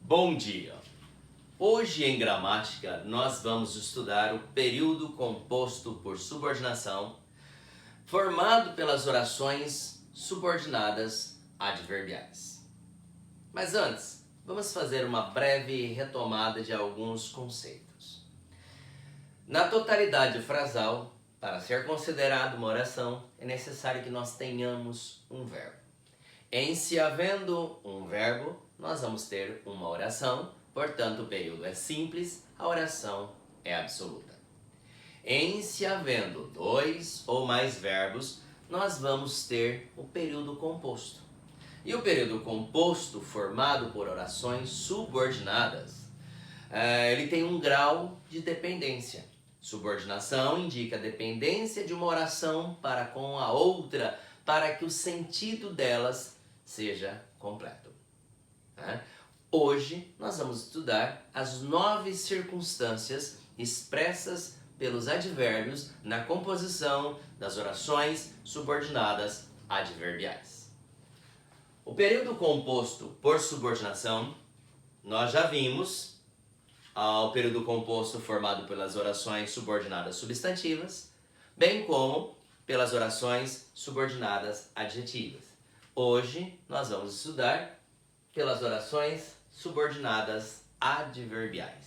Bom dia! Hoje em gramática nós vamos estudar o período composto por subordinação, formado pelas orações subordinadas adverbiais. Mas antes, vamos fazer uma breve retomada de alguns conceitos. Na totalidade frasal, para ser considerado uma oração, é necessário que nós tenhamos um verbo. Em se havendo um verbo, nós vamos ter uma oração, portanto o período é simples, a oração é absoluta. Em se havendo dois ou mais verbos, nós vamos ter o período composto. E o período composto, formado por orações subordinadas, ele tem um grau de dependência. Subordinação indica a dependência de uma oração para com a outra, para que o sentido delas seja completo. Hoje nós vamos estudar as 9 circunstâncias expressas pelos advérbios na composição das orações subordinadas adverbiais. O período composto por subordinação, nós já vimos o período composto formado pelas orações subordinadas substantivas, bem como pelas orações subordinadas adjetivas. Hoje nós vamos estudar pelas orações subordinadas adverbiais.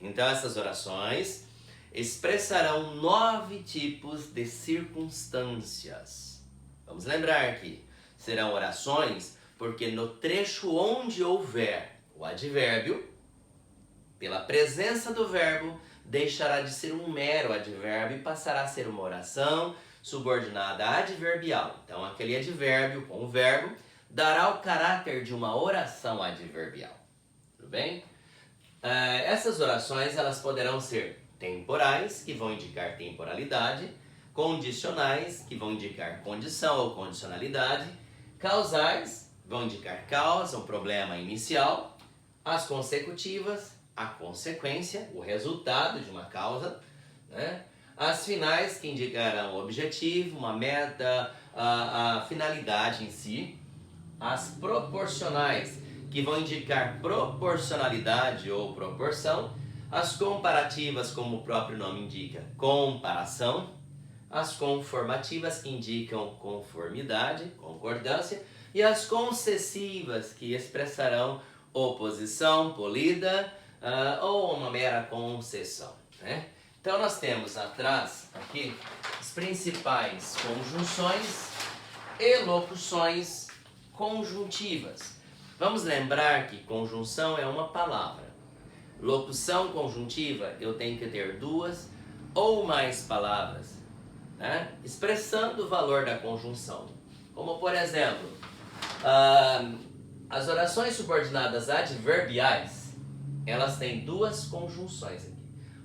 Então essas orações expressarão 9 tipos de circunstâncias. Vamos lembrar que serão orações porque no trecho onde houver o advérbio, pela presença do verbo, deixará de ser um mero advérbio e passará a ser uma oração subordinada adverbial. Então aquele advérbio com o verbo dará o caráter de uma oração adverbial. Tudo bem? Essas orações elas poderão ser temporais, que vão indicar temporalidade, condicionais, que vão indicar condição ou condicionalidade, causais, vão indicar causa, um problema inicial, as consecutivas, a consequência, o resultado de uma causa, né? As finais, que indicarão o objetivo, uma meta, a finalidade em si. As proporcionais, que vão indicar proporcionalidade ou proporção. As comparativas, como o próprio nome indica, comparação. As conformativas, que indicam conformidade, concordância. E as concessivas, que expressarão oposição polida ou uma mera concessão, né? Então nós temos atrás aqui as principais conjunções e locuções conjuntivas. Vamos lembrar que conjunção é uma palavra. Locução conjuntiva, eu tenho que ter 2 ou mais palavras, né, expressando o valor da conjunção. Como por exemplo, as orações subordinadas adverbiais, elas têm 2 conjunções aqui.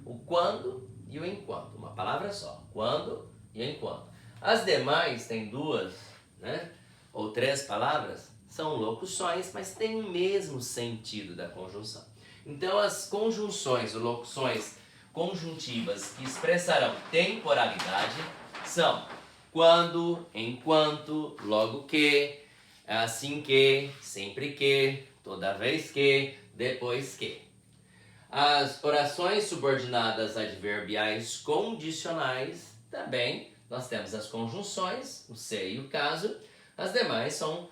O quando e o enquanto. Uma palavra só. Quando e enquanto. As demais têm 2, né, ou 3 palavras, são locuções, mas têm o mesmo sentido da conjunção. Então as conjunções ou locuções conjuntivas que expressarão temporalidade são quando, enquanto, logo que, assim que, sempre que, toda vez que, depois que. As orações subordinadas adverbiais condicionais também, nós temos as conjunções, o se e o caso, as demais são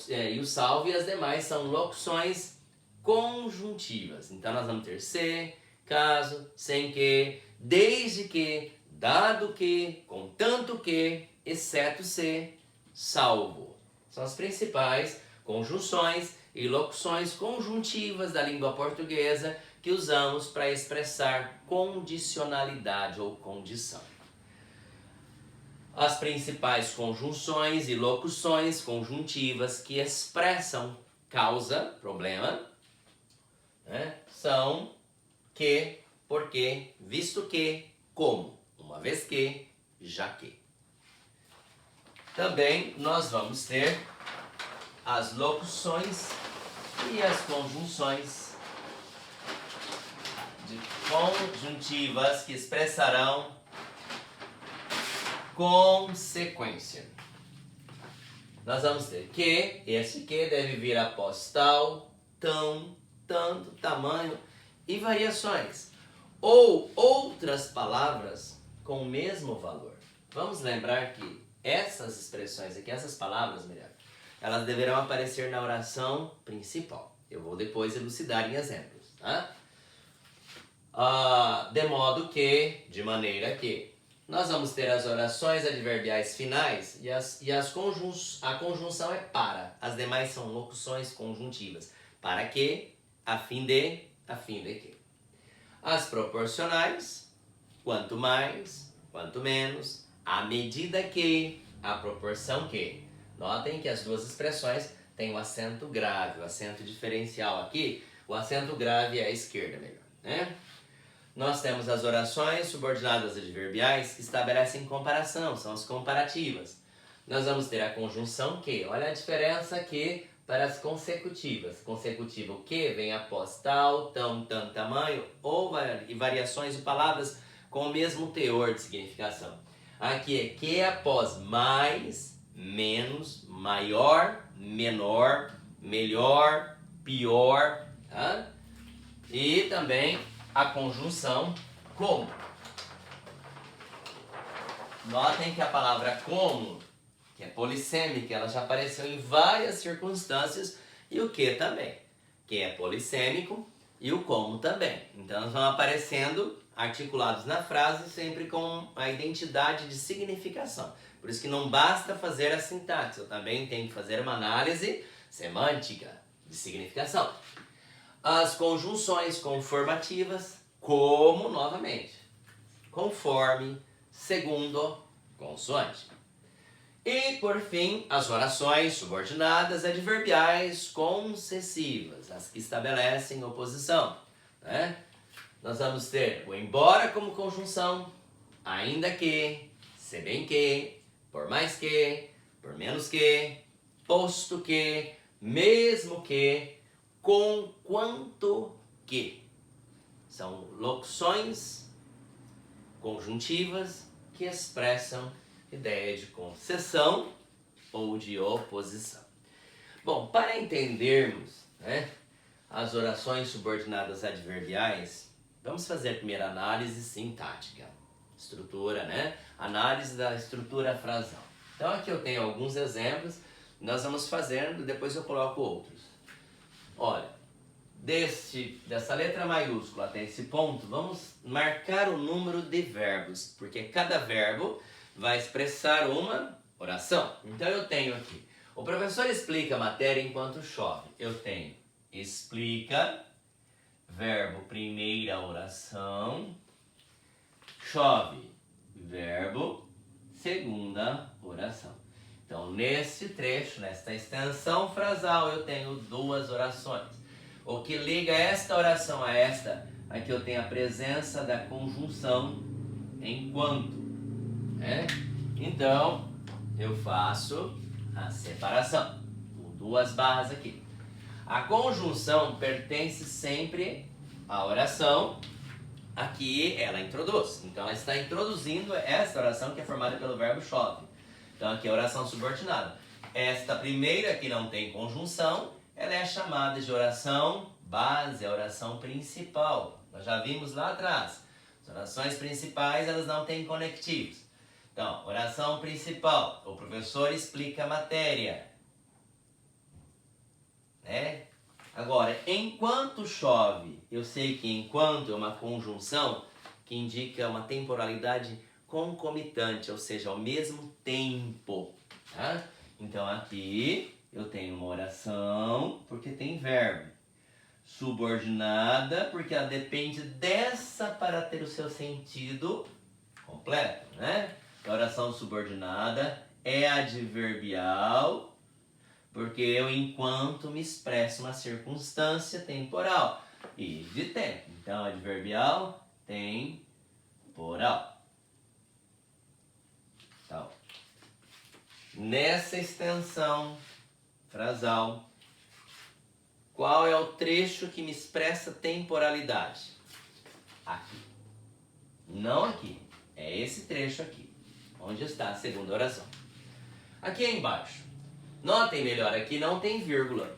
e o salvo, e as demais são locuções conjuntivas. Então nós vamos ter se, caso, sem que, desde que, dado que, contanto que, exceto se, salvo. São as principais conjunções e locuções conjuntivas da língua portuguesa que usamos para expressar condicionalidade ou condição. As principais conjunções e locuções conjuntivas que expressam causa, problema, né, são que, porque, visto que, como, uma vez que, já que. Também nós vamos ter as locuções e as conjunções conjuntivas que expressarão consequência. Nós vamos ter que, esse que deve vir após tal, tão, tanto, tamanho e variações. Ou outras palavras com o mesmo valor. Vamos lembrar que essas expressões aqui, essas palavras, melhor, elas deverão aparecer na oração principal. Eu vou depois elucidar em exemplos, tá? De maneira que nós vamos ter as orações adverbiais finais e a conjunção é para. As demais são locuções conjuntivas. Para que, a fim de que. As proporcionais, quanto mais, quanto menos, à medida que, a proporção que. Notem que as duas expressões têm o acento grave, o acento diferencial aqui. O acento grave é à esquerda, melhor, né? Nós temos as orações subordinadas adverbiais que estabelecem comparação, são as comparativas. Nós vamos ter a conjunção que, olha a diferença aqui para as consecutivas. Consecutiva o que vem após tal, tão, tanto, tamanho, ou variações de palavras com o mesmo teor de significação. Aqui é que após mais, menos, maior, menor, melhor, pior, tá? E também a conjunção como. Notem que a palavra como, que é polissêmica, ela já apareceu em várias circunstâncias, e o que também, que é polissêmico, e o como também. Então elas vão aparecendo articulados na frase, sempre com a identidade de significação. Por isso que não basta fazer a sintaxe, eu também tenho que fazer uma análise semântica de significação. As conjunções conformativas, como, novamente, conforme, segundo, consoante. E, por fim, as orações subordinadas adverbiais concessivas, as que estabelecem oposição, né? Nós vamos ter o embora como conjunção, ainda que, se bem que, por mais que, por menos que, posto que, mesmo que, conquanto que. São locuções conjuntivas que expressam ideia de concessão ou de oposição. Bom, para entendermos, né, as orações subordinadas adverbiais, vamos fazer a primeira análise sintática. Estrutura, né? Análise da estrutura frasal. Então aqui eu tenho alguns exemplos, nós vamos fazendo, depois eu coloco outros. Olha, dessa letra maiúscula até esse ponto, vamos marcar o número de verbos, porque cada verbo vai expressar uma oração. Então eu tenho aqui, o professor explica a matéria enquanto chove. Eu tenho explica, verbo primeira oração, chove, verbo segunda oração. Então, nesse trecho, nesta extensão frasal, eu tenho duas orações. O que liga esta oração a esta, aqui eu tenho a presença da conjunção enquanto, né? Então, eu faço a separação, com duas barras aqui. A conjunção pertence sempre à oração a que ela introduz. Então, ela está introduzindo esta oração que é formada pelo verbo chove. Então aqui é a oração subordinada. Esta primeira que não tem conjunção, ela é chamada de oração base, a oração principal. Nós já vimos lá atrás. As orações principais, elas não têm conectivos. Então, oração principal, o professor explica a matéria, né? Agora, enquanto chove, eu sei que enquanto é uma conjunção que indica uma temporalidade concomitante, ou seja, ao mesmo tempo, tá? Então aqui eu tenho uma oração porque tem verbo, subordinada porque ela depende dessa para ter o seu sentido completo, né? A oração subordinada é adverbial porque eu enquanto me expresso uma circunstância temporal e de tempo. Então adverbial temporal. Então, nessa extensão frasal, qual é o trecho que me expressa temporalidade? Aqui. Não aqui. É esse trecho aqui, onde está a segunda oração. Aqui embaixo. Notem melhor, aqui não tem vírgula.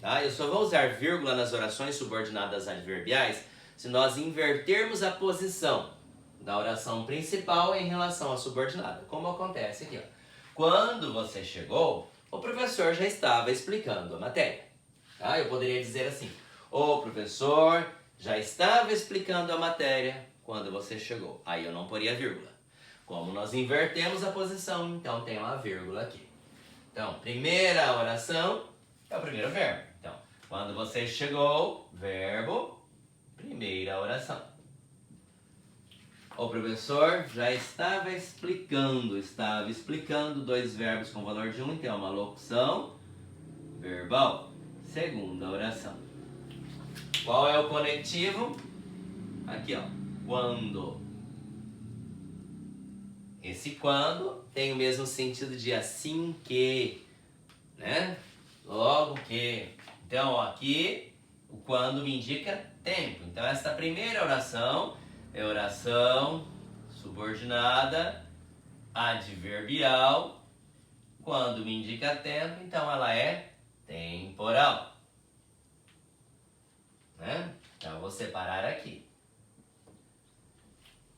tá? Eu só vou usar vírgula nas orações subordinadas adverbiais se nós invertermos a posição da oração principal em relação à subordinada, como acontece aqui, ó. Quando você chegou, o professor já estava explicando a matéria, tá? Eu poderia dizer assim: o professor já estava explicando a matéria quando você chegou. Aí eu não poria vírgula. Como nós invertemos a posição, então tem uma vírgula aqui. Então, primeira oração é o primeiro verbo. Então, quando você chegou, verbo, primeira oração. O professor já estava explicando dois verbos com valor de 1, então é uma locução verbal. Segunda oração. Qual é o conectivo? Aqui, ó, quando. Esse quando tem o mesmo sentido de assim que, né? Logo que. Então, aqui, o quando me indica tempo. Então, essa primeira oração é oração subordinada adverbial. Quando me indica tempo, então ela é temporal. Né? Então, eu vou separar aqui.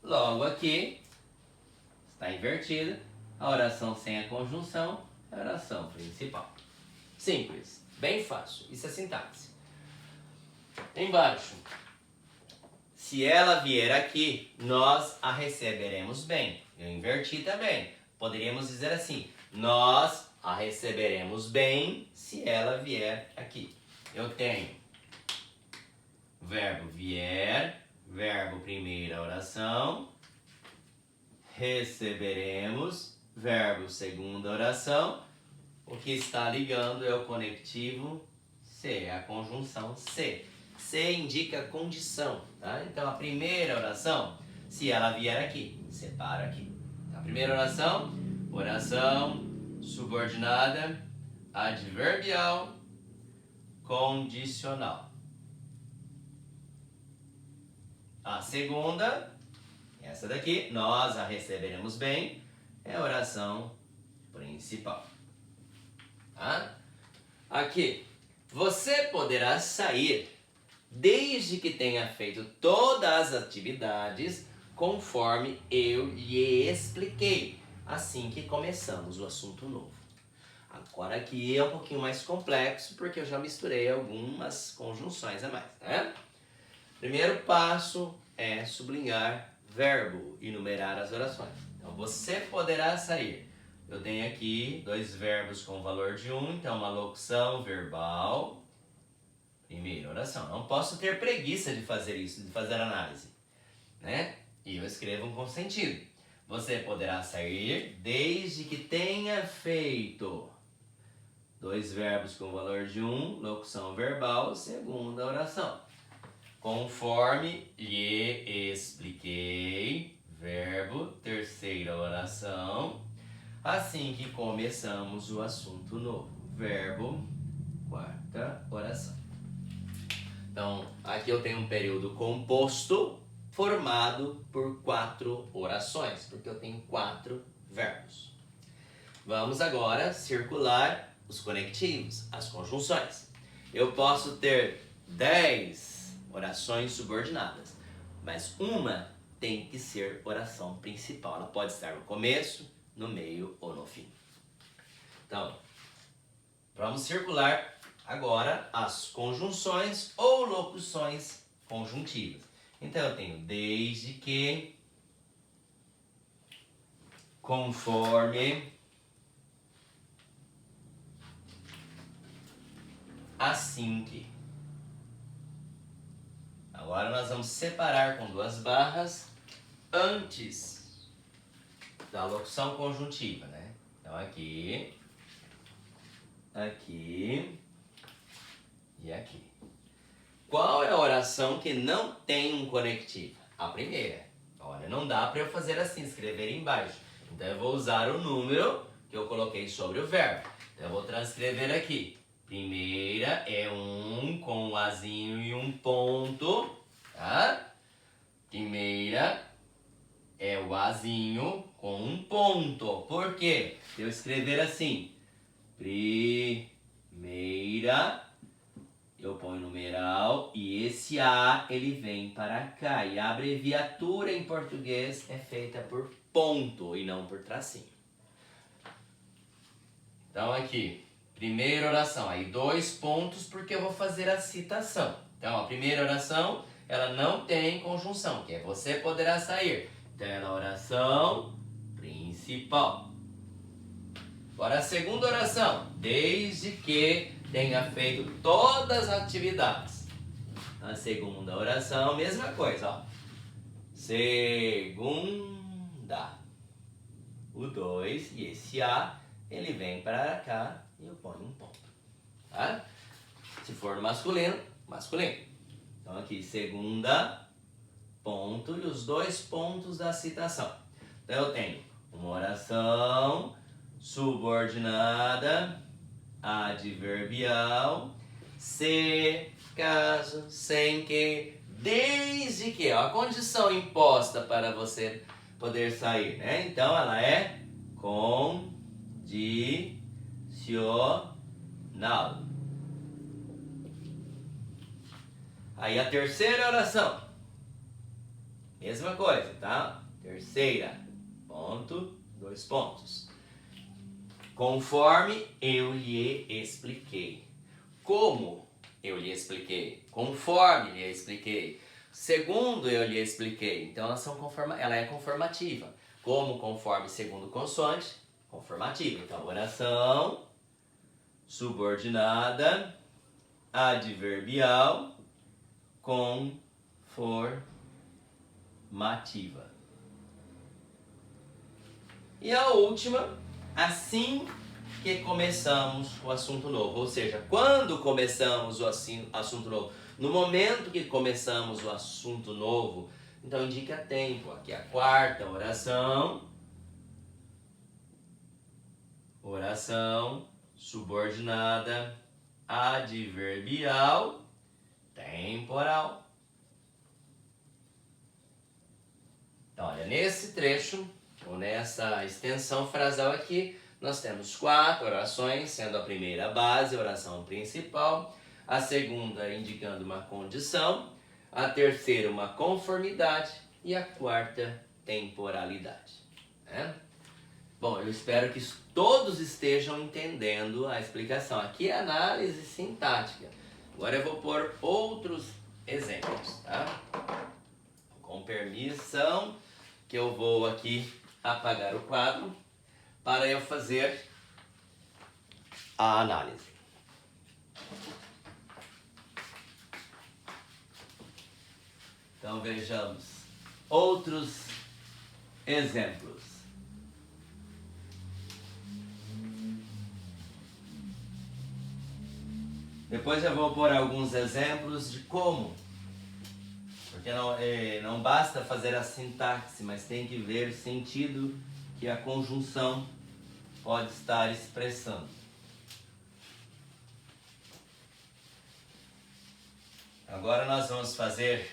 Logo aqui, está invertida, a oração sem a conjunção é a oração principal. Simples, bem fácil, isso é sintaxe. Embaixo, se ela vier aqui, nós a receberemos bem. Eu inverti também. Poderíamos dizer assim: nós a receberemos bem se ela vier aqui. Eu tenho verbo vier, verbo primeira oração, receberemos, verbo segunda oração. O que está ligando é o conectivo se, a conjunção se. Se indica condição, tá? Então, a primeira oração, se ela vier aqui, separa aqui. A primeira oração, oração subordinada adverbial condicional. A segunda, essa daqui, nós a receberemos bem, é a oração principal. Tá? Aqui, você poderá sair desde que tenha feito todas as atividades conforme eu lhe expliquei, assim que começamos o assunto novo. Agora aqui é um pouquinho mais complexo, porque eu já misturei algumas conjunções a mais, tá? Primeiro passo é sublinhar verbo e numerar as orações. Então, você poderá sair. Eu tenho aqui dois verbos com valor de 1, então uma locução verbal. Primeira oração. Não posso ter preguiça de fazer isso, de fazer análise, né? E eu escrevo com sentido. Você poderá sair desde que tenha feito. Dois verbos com valor de 1, locução verbal, segunda oração. Conforme lhe expliquei, verbo, terceira oração. Assim que começamos o assunto novo, verbo, quarta oração. Então, aqui eu tenho um período composto formado por 4 orações, porque eu tenho 4 verbos. Vamos agora circular os conectivos, as conjunções. Eu posso ter 10 orações subordinadas, mas uma tem que ser oração principal. Ela pode estar no começo, no meio ou no fim. Então, vamos circular agora as conjunções ou locuções conjuntivas. Então, eu tenho desde que, conforme, assim que. Agora nós vamos separar com 2 barras antes da locução conjuntiva, né? Então, aqui, aqui e aqui. Qual é a oração que não tem um conectivo? A primeira. Olha, não dá para eu fazer assim, escrever embaixo. Então eu vou usar o número que eu coloquei sobre o verbo. Então eu vou transcrever aqui. Primeira é 1 com um azinho e um ponto, tá? Primeira é o azinho com um ponto. Por quê? Se eu escrever assim, primeira põe o numeral e esse A ele vem para cá. E a abreviatura em português é feita por ponto e não por tracinho. Então aqui, primeira oração, aí 2 pontos porque eu vou fazer a citação. Então a primeira oração, ela não tem conjunção, que é você poderá sair. Então ela é a oração principal. Agora a segunda oração, desde que tenha feito todas as atividades. A segunda oração, mesma coisa, ó. Segunda. O 2 e esse A, ele vem para cá e eu ponho um ponto. Tá? Se for masculino, masculino. Então aqui, segunda, ponto e os 2 pontos da citação. Então eu tenho uma oração subordinada, adverbial, se, caso, sem que, desde que. Ó, a condição imposta para você poder sair, né? Então ela é condicional. Aí a terceira oração, mesma coisa, tá? Terceira, ponto, 2 pontos. Conforme eu lhe expliquei. Como eu lhe expliquei? Conforme lhe expliquei. Segundo eu lhe expliquei. Então ela é conformativa. Como, conforme, segundo, consoante, conformativa. Então, oração subordinada, adverbial, conformativa. E a última, assim que começamos o assunto novo. Ou seja, quando começamos o assunto novo. No momento que começamos o assunto novo, então indica tempo. Aqui a quarta oração. Oração subordinada, adverbial, temporal. Então, olha, nesse trecho, ou nessa extensão frasal aqui, nós temos 4 orações, sendo a primeira a base, a oração principal, a segunda indicando uma condição, a terceira uma conformidade e a quarta temporalidade. Né? Bom, eu espero que todos estejam entendendo a explicação. Aqui é análise sintática. Agora eu vou pôr outros exemplos, tá? Com permissão, que eu vou aqui apagar o quadro para eu fazer a análise. Então vejamos outros exemplos. Depois eu vou pôr alguns exemplos de como. Porque não basta fazer a sintaxe, mas tem que ver o sentido que a conjunção pode estar expressando. Agora nós vamos fazer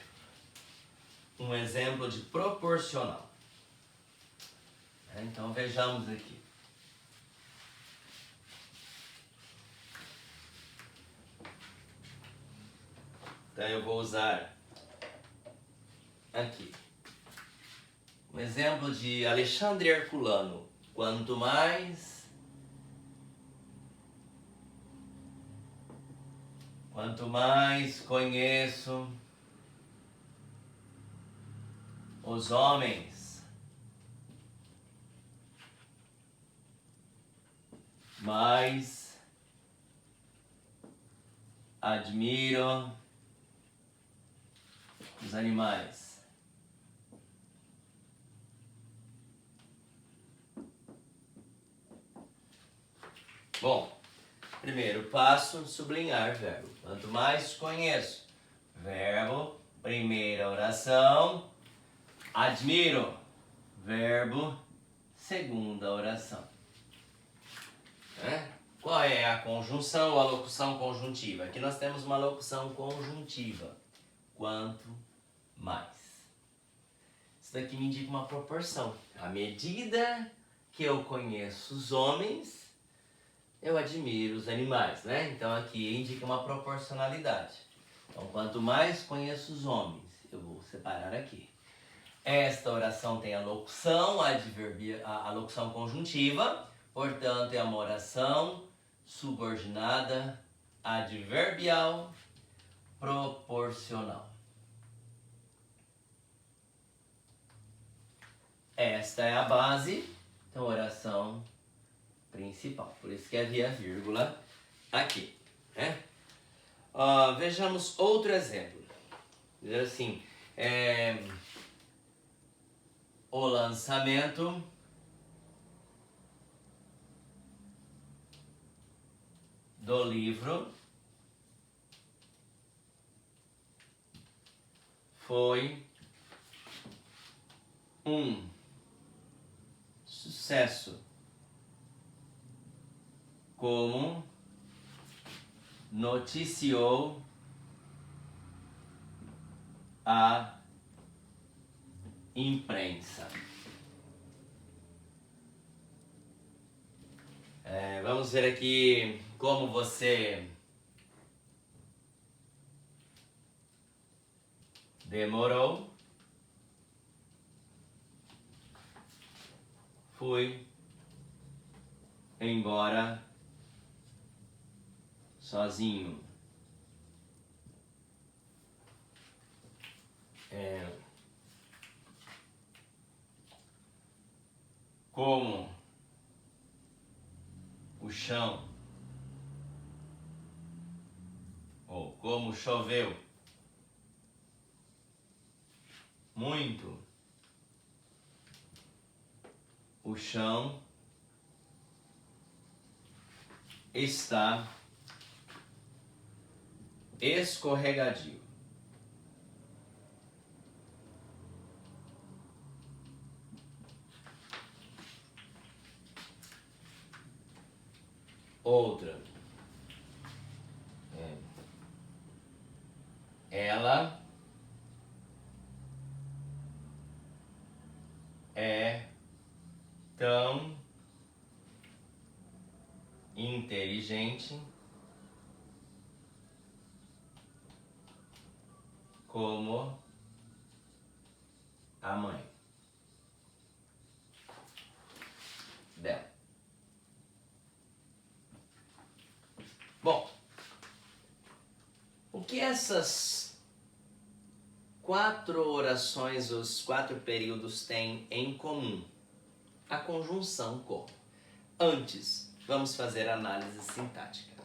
um exemplo de proporcional. Então vejamos aqui. Então eu vou usar aqui um exemplo de Alexandre Herculano. Quanto mais conheço os homens, mais admiro os animais. Bom, primeiro passo, sublinhar verbo. Quanto mais conheço, verbo, primeira oração, admiro, verbo, segunda oração. Qual é a conjunção ou a locução conjuntiva? Aqui nós temos uma locução conjuntiva. Quanto mais. Isso daqui me indica uma proporção. À medida que eu conheço os homens, eu admiro os animais, né? Então aqui indica uma proporcionalidade. Então, quanto mais conheço os homens, eu vou separar aqui. Esta oração tem a locução a locução conjuntiva, portanto, é uma oração subordinada adverbial proporcional. Esta é a base da oração principal, por isso que havia vírgula aqui, né? Vejamos outro exemplo. Diz assim, o lançamento do livro foi um sucesso, como noticiou a imprensa. Vamos ver aqui como você demorou. Fui embora sozinho. Como o chão, ou como choveu muito, o chão está escorregadio. Outra. Ela é tão inteligente como a mãe dela. Bom, o que essas 4 orações, os 4 períodos têm em comum? A conjunção com. Antes, vamos fazer análise sintática.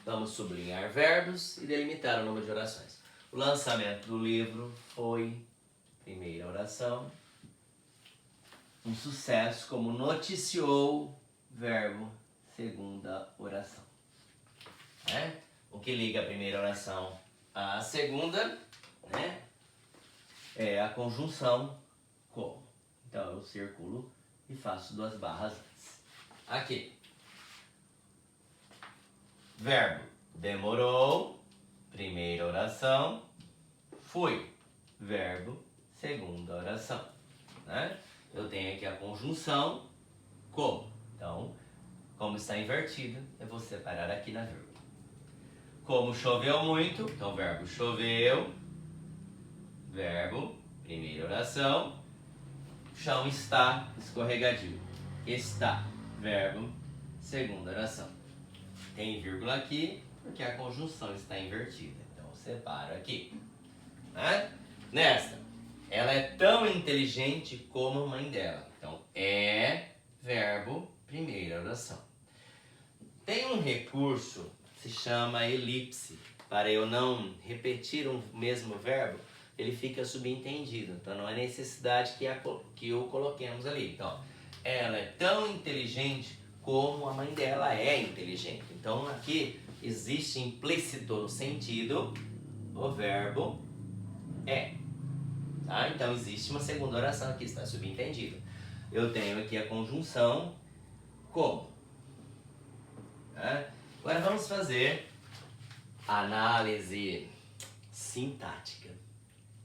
Vamos sublinhar verbos e delimitar o número de orações. O lançamento do livro foi, primeira oração, um sucesso, como noticiou, verbo, segunda oração. O que liga a primeira oração à segunda, né, é a conjunção com. Então eu circulo e faço 2 barras antes. Aqui. Verbo demorou, primeira oração. Fui, verbo, segunda oração, né? Eu tenho aqui a conjunção como. Então, como está invertido, eu vou separar aqui na vírgula. Como choveu muito, então verbo choveu, verbo, primeira oração. O chão está escorregadio. Está, verbo, segunda oração. Tem vírgula aqui, porque a conjunção está invertida. Então, eu separo aqui. Né? Nesta, ela é tão inteligente como a mãe dela. Então, é, verbo, primeira oração. Tem um recurso que se chama elipse. Para eu não repetir o mesmo verbo, ele fica subentendido. Então, não é necessidade que o coloquemos ali. Então, ela é tão inteligente como a mãe dela é inteligente. Então, aqui existe implícito no sentido o verbo é. Tá? Então, existe uma segunda oração aqui, está subentendido. Eu tenho aqui a conjunção como. Tá? Agora, vamos fazer análise sintática.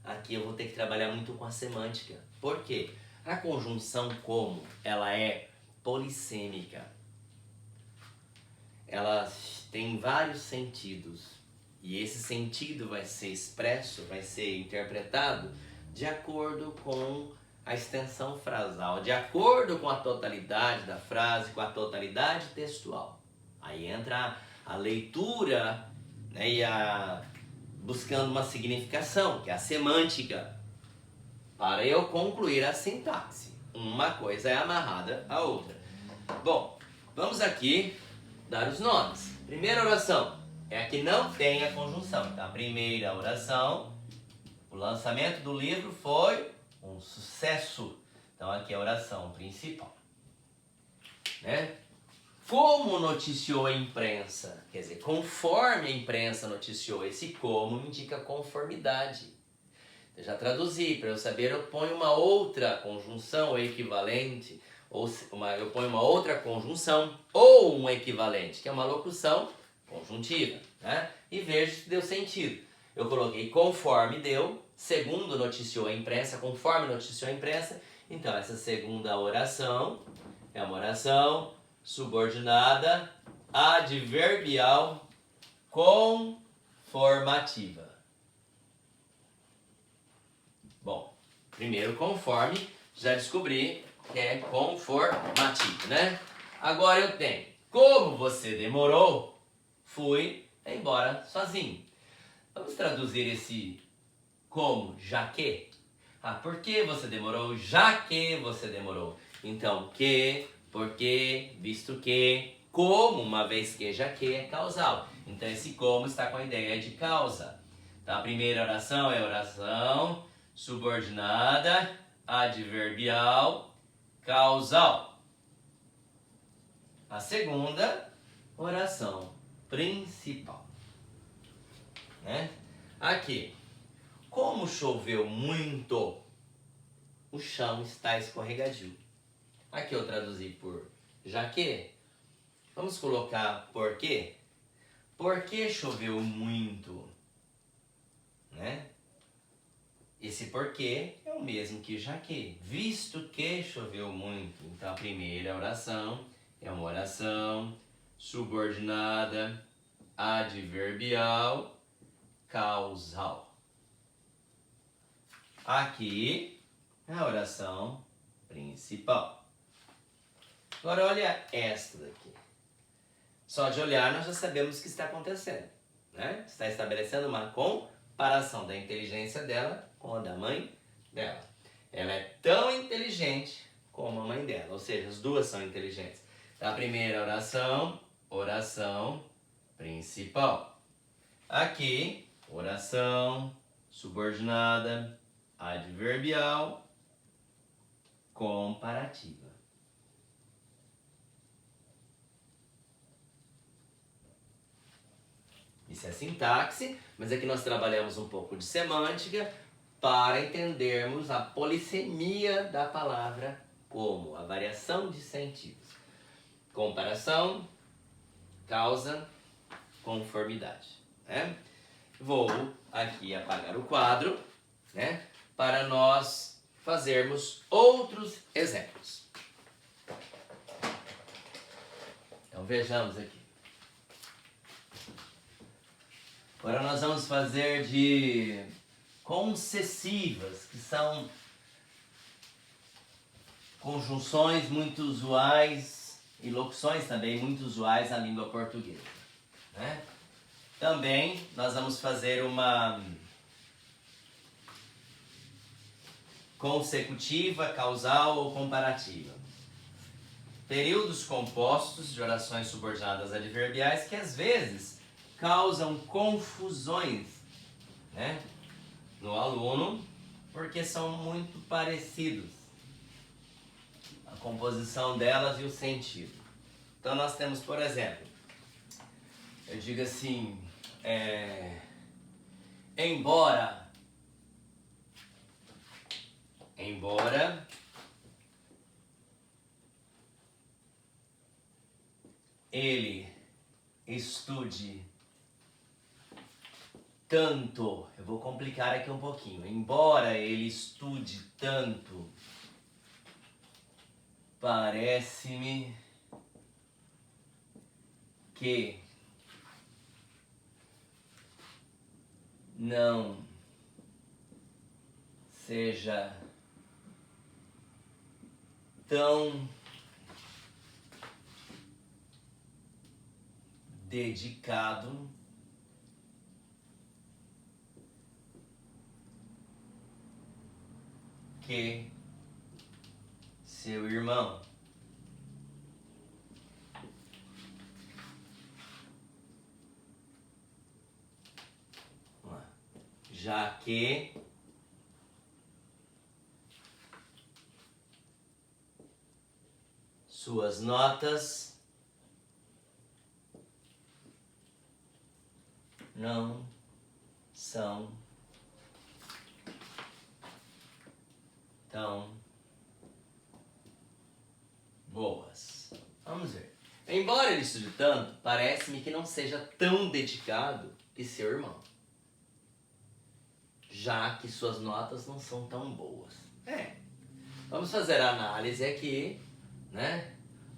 Aqui eu vou ter que trabalhar muito com a semântica. Por quê? A conjunção como, ela é polissêmica. Ela tem vários sentidos. E esse sentido vai ser expresso, vai ser interpretado de acordo com a extensão frasal, de acordo com a totalidade da frase, com a totalidade textual. Aí entra a leitura, né, buscando uma significação, que é a semântica, para eu concluir a sintaxe. Uma coisa é amarrada à outra. Bom, vamos aqui dar os nomes. Primeira oração é a que não tem a conjunção. Então, a primeira oração, o lançamento do livro foi um sucesso. Então, aqui é a oração principal. Né? Como noticiou a imprensa? Quer dizer, conforme a imprensa noticiou. Esse como indica conformidade. Eu já traduzi, para eu saber eu ponho uma outra conjunção equivalente, eu ponho uma outra conjunção ou um equivalente, que é uma locução conjuntiva, né? E vejo se deu sentido. Eu coloquei conforme deu, segundo noticiou a imprensa, conforme noticiou a imprensa. Então essa segunda oração é uma oração subordinada adverbial conformativa. Bom, primeiro conforme, já descobri que é conformativo, né? Agora eu tenho, como você demorou, fui embora sozinho. Vamos traduzir esse como, já que. Por que você demorou? Já que você demorou. Então, que, porque, visto que, como, uma vez que, já que é causal. Então, esse como está com a ideia de causa. Então, a primeira oração é a oração subordinada, adverbial, causal. A segunda, oração principal. Né? Aqui, como choveu muito, o chão está escorregadio. Aqui eu traduzi por já que. Vamos colocar por quê? Por que choveu muito? Né? Esse porquê é o mesmo que já que, visto que choveu muito. Então a primeira oração é uma oração subordinada, adverbial, causal. Aqui é a oração principal. Agora olha esta daqui. Só de olhar nós já sabemos o que está acontecendo, né? Está estabelecendo uma comparação da inteligência dela com a da mãe dela. Ela é tão inteligente como a mãe dela, ou seja, as duas são inteligentes. A primeira oração, oração principal. Aqui, oração subordinada, adverbial, comparativa. Isso é sintaxe, mas aqui nós trabalhamos um pouco de semântica para entendermos a polissemia da palavra como, a variação de sentidos. Comparação, causa, conformidade. Né? Vou aqui apagar o quadro, né, para nós fazermos outros exemplos. Então vejamos aqui. Agora nós vamos fazer de concessivas, que são conjunções muito usuais e locuções também muito usuais na língua portuguesa. Né? Também nós vamos fazer uma consecutiva, causal ou comparativa. Períodos compostos de orações subordinadas adverbiais que às vezes causam confusões, né, no aluno, porque são muito parecidos, a composição delas e o sentido. Então nós temos, por exemplo, eu digo assim, embora ele estude tanto, eu vou complicar aqui um pouquinho, embora ele estude tanto, parece-me que não seja tão dedicado que seu irmão. Vamos lá. Já que suas notas não são tão boas. Vamos ver. Embora ele estude tanto, parece-me que não seja tão dedicado que seu irmão, já que suas notas não são tão boas. Vamos fazer a análise aqui, né?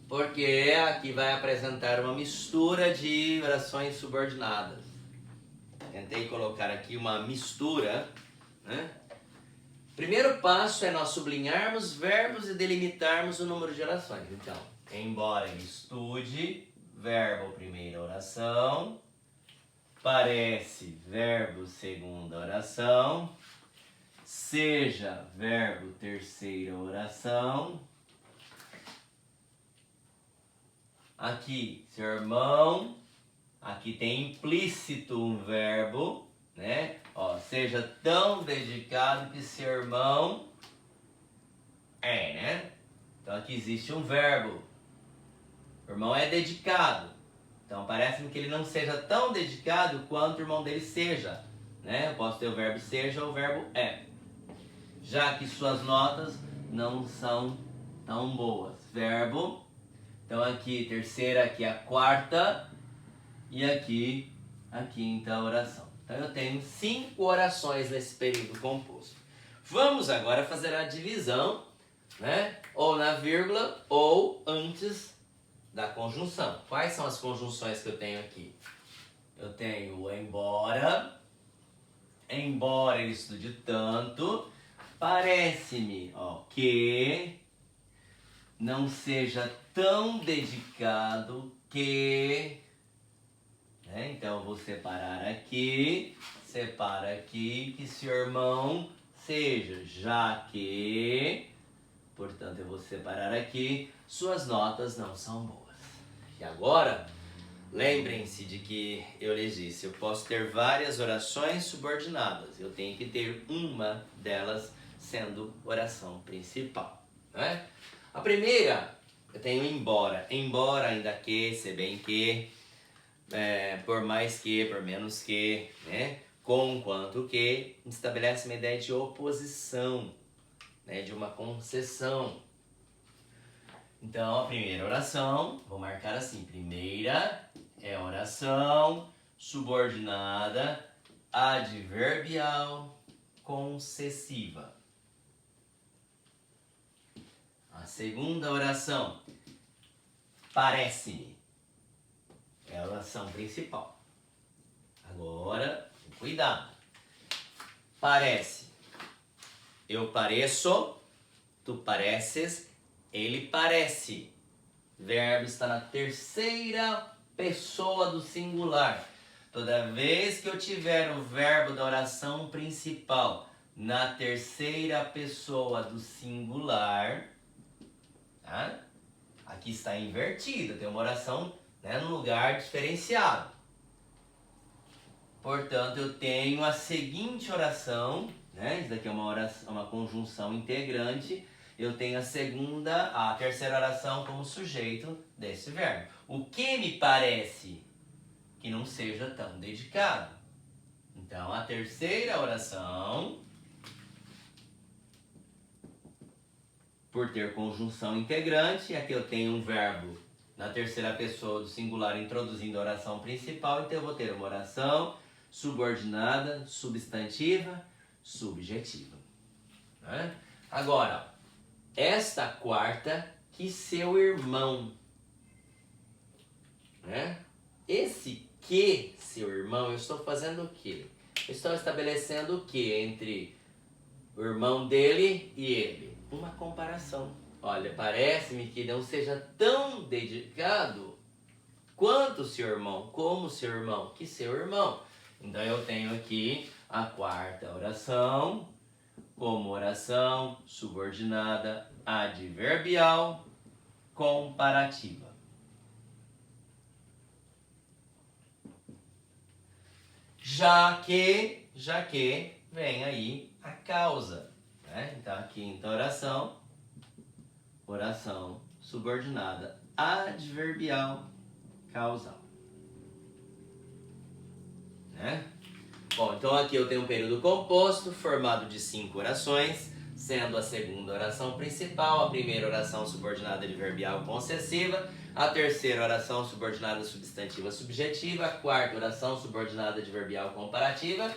Porque aqui vai apresentar uma mistura de orações subordinadas. Tentei colocar aqui uma mistura, né? Primeiro passo é nós sublinharmos verbos e delimitarmos o número de orações. Então, embora ele estude, verbo primeira oração, parece verbo segunda oração, seja verbo terceira oração. Aqui, seu irmão, aqui tem implícito um verbo, né? Ó, seja tão dedicado que seu irmão é, né? Então aqui existe um verbo. O irmão é dedicado. Então parece-me que ele não seja tão dedicado quanto o irmão dele seja, né? Eu posso ter o verbo seja ou o verbo é. Já que suas notas não são tão boas. Verbo. Então aqui terceira, aqui a quarta e aqui a quinta oração. Então eu tenho 5 orações nesse período composto. Vamos agora fazer a divisão, né? Ou na vírgula ou antes da conjunção. Quais são as conjunções que eu tenho aqui? Eu tenho o embora ele estude tanto, parece-me que não seja tão dedicado que... Então eu vou separar aqui, separa aqui, que seu irmão seja, já que, portanto eu vou separar aqui, suas notas não são boas. E agora, lembrem-se de que eu lhes disse, eu posso ter várias orações subordinadas, eu tenho que ter uma delas sendo oração principal, né? A primeira, eu tenho embora, ainda que, se bem que, por mais que, por menos que, né? Com, quanto que, estabelece uma ideia de oposição, né? De uma concessão. Então, a primeira oração, vou marcar assim, primeira é oração subordinada adverbial concessiva. A segunda oração, parece-me, é a oração principal. Agora, cuidado. Parece. Eu pareço, tu pareces, ele parece. Verbo está na terceira pessoa do singular. Toda vez que eu tiver o verbo da oração principal na terceira pessoa do singular, tá? Aqui está invertido, tem uma oração, né, num lugar diferenciado. Portanto, eu tenho a seguinte oração, né? Isso daqui é uma oração, uma conjunção integrante. Eu tenho a terceira oração como sujeito desse verbo. O que me parece que não seja tão dedicado. Então, a terceira oração, por ter conjunção integrante, aqui eu tenho um verbo na terceira pessoa do singular introduzindo a oração principal, então eu vou ter uma oração subordinada, substantiva, subjetiva. Né? Agora, esta quarta, que seu irmão. Né? Esse que seu irmão, eu estou fazendo o quê? Estou estabelecendo o que entre o irmão dele e ele? Uma comparação. Olha, parece-me que não seja tão dedicado quanto seu irmão, como seu irmão, que seu irmão. Então eu tenho aqui a quarta oração como oração subordinada adverbial comparativa. Já que vem aí a causa, né? Então a quinta oração subordinada adverbial causal, né? Bom, então aqui eu tenho um período composto formado de 5 orações, sendo a segunda oração principal, a primeira oração subordinada adverbial concessiva, a terceira oração subordinada substantiva subjetiva, a quarta oração subordinada adverbial comparativa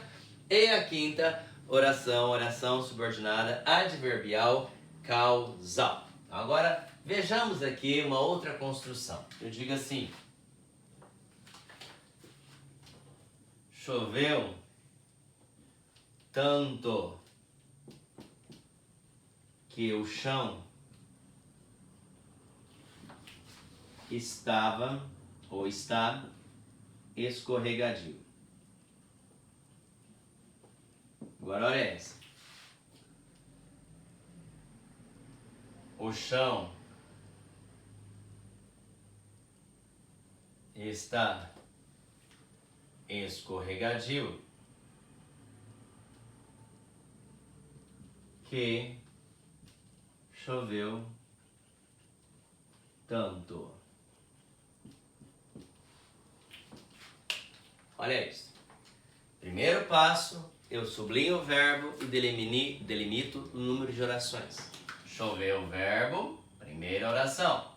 e a quinta oração subordinada adverbial causal. Agora vejamos aqui uma outra construção. Eu digo assim: choveu tanto que o chão estava ou está escorregadio. Agora olha essa. O chão está escorregadio que choveu tanto. Olha isso. Primeiro passo, eu sublinho o verbo e delimito o número de orações. Choveu o verbo, primeira oração.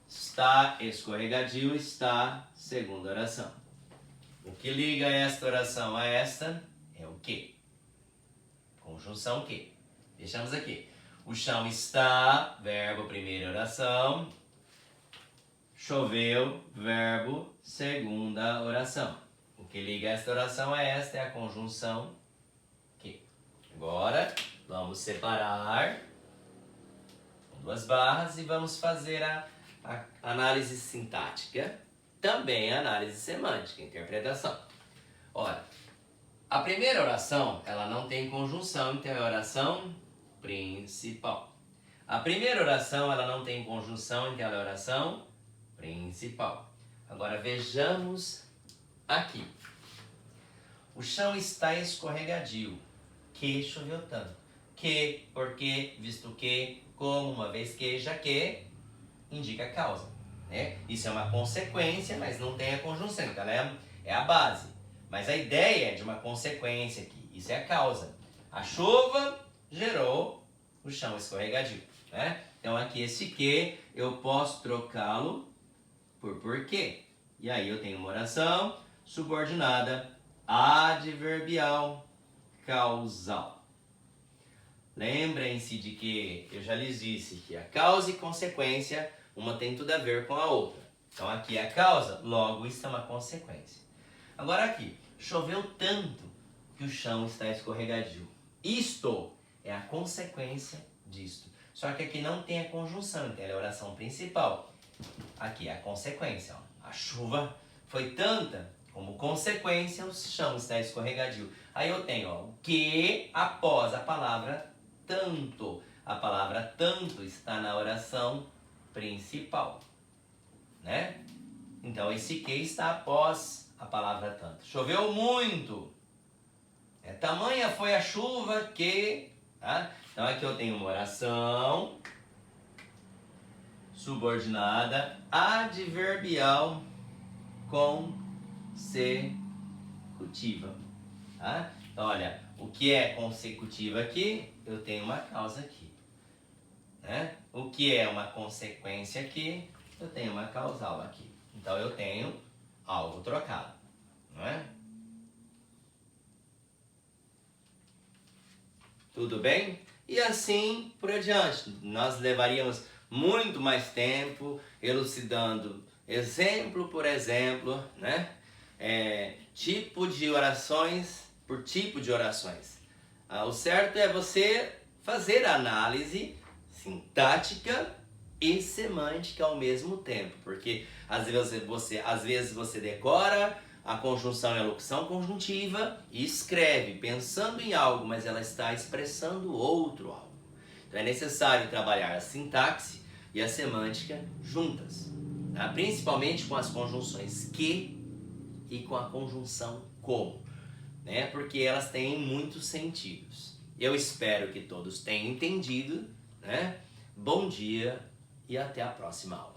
Está escorregadio, está, segunda oração. O que liga esta oração a esta é o que? Conjunção que. Deixamos aqui. O chão está, verbo, primeira oração. Choveu, verbo, segunda oração. O que liga esta oração a esta é a conjunção que. Agora, vamos separar com 2 barras e vamos fazer a análise sintática, também a análise semântica, interpretação. Ora, a primeira oração, ela não tem conjunção, então é a oração principal. A primeira oração, ela não tem conjunção, então ela é a oração principal. Agora vejamos aqui. O chão está escorregadio, que choveu tanto. Que, porque, visto que, como, uma vez que, já que, indica a causa, né? Isso é uma consequência, mas não tem a conjunção, então ela é a base. Mas a ideia é de uma consequência aqui, isso é a causa. A chuva gerou o chão escorregadio, né? Então aqui esse que eu posso trocá-lo por porquê. E aí eu tenho uma oração subordinada adverbial causal. Lembrem-se de que eu já lhes disse que a causa e consequência, uma tem tudo a ver com a outra. Então aqui é a causa, logo isso é uma consequência. Agora aqui, choveu tanto que o chão está escorregadio. Isto é a consequência disto. Só que aqui não tem a conjunção, então ela é a oração principal. Aqui é a consequência. Ó. A chuva foi tanta, como consequência o chão está escorregadio. Aí eu tenho ó, o que após a palavra tanto. A palavra tanto está na oração principal, né? Então esse que está após a palavra tanto. Choveu muito. Tamanha foi a chuva que... Tá? Então aqui eu tenho uma oração subordinada adverbial consecutiva. Tá? Então olha, o que é consecutiva aqui, eu tenho uma causa aqui. Né? O que é uma consequência aqui, eu tenho uma causal aqui. Então eu tenho algo trocado. Não é? Tudo bem? E assim por adiante. Nós levaríamos muito mais tempo elucidando exemplo por exemplo, né? tipo de orações por tipo de orações. O certo é você fazer a análise sintática e semântica ao mesmo tempo, porque às vezes você decora a conjunção e a locução conjuntiva e escreve pensando em algo, mas ela está expressando outro algo. Então é necessário trabalhar a sintaxe e a semântica juntas, tá? Principalmente com as conjunções que e com a conjunção como, né? Porque elas têm muitos sentidos. Eu espero que todos tenham entendido, né? Bom dia e até a próxima aula.